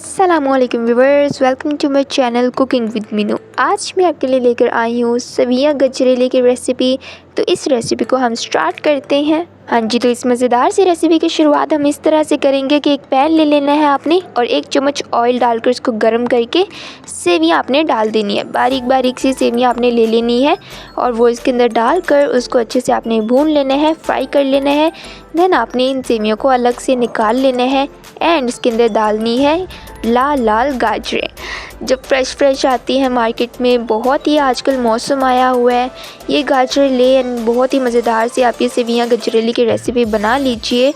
अस्सलामुअलैकुम viewers, welcome to my channel cooking with Meenu. आज मैं आपके लिए लेकर आई हूँ सेवियां गजरेले की रेसिपी। तो इस रेसिपी को हम स्टार्ट करते हैं। हाँ जी, तो इस मज़ेदार सी रेसिपी की शुरुआत हम इस तरह से करेंगे कि एक पैन ले लेना है आपने और 1 चम्मच ऑयल डालकर इसको गर्म करके सेवियां आपने डाल देनी है। बारीक बारीक सी सेवियां आपने ले लेनी है और वो इसके अंदर डालकर उसको अच्छे से आपने भून लेना है, फ्राई कर लेना है। देन आपने इन सेवियों को अलग से निकाल लेना है एंड इसके अंदर डालनी है लाल लाल गाजरें जो फ्रेश आती हैं मार्केट में। बहुत ही आजकल मौसम आया हुआ है, ये गाजर ले एंड बहुत ही मज़ेदार से आप ये सेवियां गजरेली की रेसिपी बना लीजिए।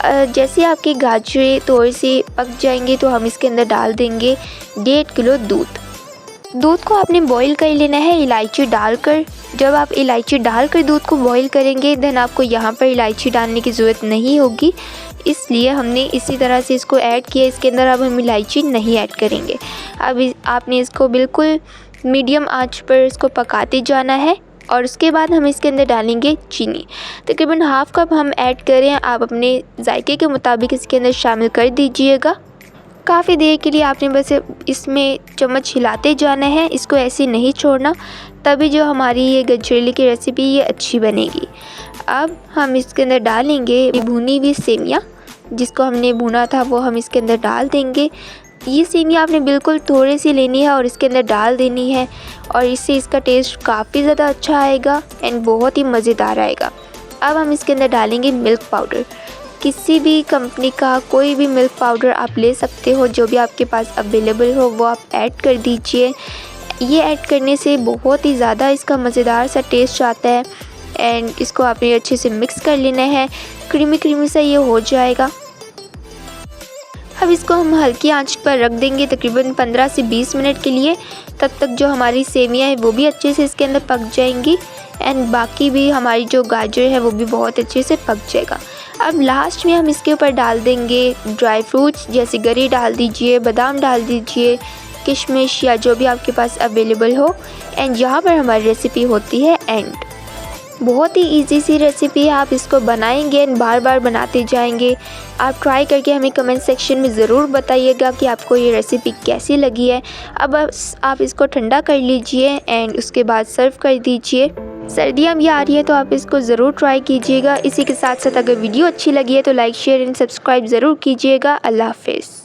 जैसे आपकी गाजरें थोड़ी सी पक जाएंगी तो हम इसके अंदर डाल देंगे 1.5 किलो दूध को आपने बॉईल कर लेना है इलायची डालकर। जब आप इलायची डालकर दूध को बॉईल करेंगे देन आपको यहाँ पर इलायची डालने की ज़रूरत नहीं होगी, इसलिए हमने इसी तरह से इसको ऐड किया। इसके अंदर अब हम इलायची नहीं ऐड करेंगे। अब आपने इसको बिल्कुल मीडियम आंच पर इसको पकाते जाना है और उसके बाद हम इसके अंदर डालेंगे चीनी। तकरीबन हाफ़ कप हम ऐड करें, आप अपने जायके के मुताबिक इसके अंदर शामिल कर दीजिएगा। काफ़ी देर के लिए आपने बस इसमें चम्मच हिलाते जाना है, इसको ऐसे नहीं छोड़ना, तभी जो हमारी ये गजरेले की रेसिपी ये अच्छी बनेगी। अब हम इसके अंदर डालेंगे भुनी हुई सेवियाँ, जिसको हमने भुना था वो हम इसके अंदर डाल देंगे। ये सेवियाँ आपने बिल्कुल थोड़ी सी लेनी है और इसके अंदर डाल देनी है और इससे इसका टेस्ट काफ़ी ज़्यादा अच्छा आएगा एंड बहुत ही मज़ेदार आएगा। अब हम इसके अंदर डालेंगे मिल्क पाउडर। किसी भी कंपनी का कोई भी मिल्क पाउडर आप ले सकते हो, जो भी आपके पास अवेलेबल हो वो आप ऐड कर दीजिए। ये ऐड करने से बहुत ही ज़्यादा इसका मज़ेदार सा टेस्ट आता है एंड इसको आपने अच्छे से मिक्स कर लेना है। क्रीमी सा ये हो जाएगा। अब इसको हम हल्की आंच पर रख देंगे तकरीबन 15 से 20 मिनट के लिए। तब तक जो हमारी सेवियां हैं वो भी अच्छे से इसके अंदर पक जाएंगी एंड बाकी भी हमारी जो गाजर है वो भी बहुत अच्छे से पक जाएगा। अब लास्ट में हम इसके ऊपर डाल देंगे ड्राई फ्रूट्स, जैसे गरी डाल दीजिए, बादाम डाल दीजिए, किशमिश या जो भी आपके पास अवेलेबल हो। एंड यहाँ पर हमारी रेसिपी होती है एंड। बहुत ही इजी सी रेसिपी है, आप इसको बनाएंगे एंड बार बार बनाते जाएंगे। आप ट्राई करके हमें कमेंट सेक्शन में ज़रूर बताइएगा कि आपको ये रेसिपी कैसी लगी है। अब आप इसको ठंडा कर लीजिए एंड उसके बाद सर्व कर दीजिए। सर्दियाँ भी आ रही है तो आप इसको ज़रूर ट्राई कीजिएगा। इसी के साथ साथ अगर वीडियो अच्छी लगी है तो लाइक शेयर एंड सब्सक्राइब ज़रूर कीजिएगा। अल्लाह हाफ़िज़।